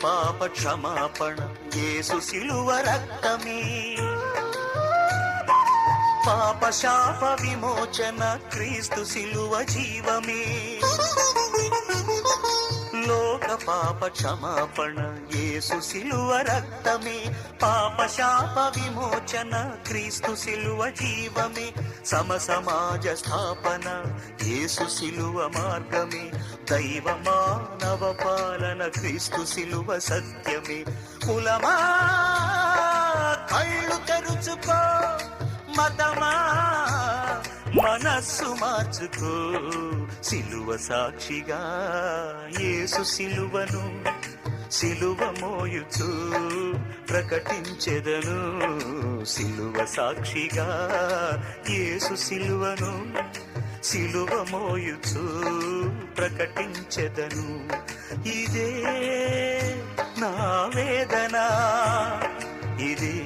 పాప క్షమాపణ యేసు శిలువ రక్తమే, పాప శాప విమోచన క్రీస్తు శిలువ జీవమే. లోక పాప క్షమాపణ యేసు శిలువ రక్తమే, పాప శాప విమోచన క్రీస్తు శిలువ జీవమే. సమాజ స్థాపన యేసు శిలువ మార్గమే, దైవ మానవ పాలన క్రీస్తు శిలువ సత్యమే. కులమా కళ్ళు తెరుచుకో, మతమా మనస్సు మార్చుకో, సిలువ సాక్షిగా యేసు సిలువను సిలువ మోయుచు ప్రకటించెదను. సిలువ సాక్షిగా యేసు సిలువను సిలువ మోయుచు ప్రకటించెదను. ఇదే నా వేదన, ఇదే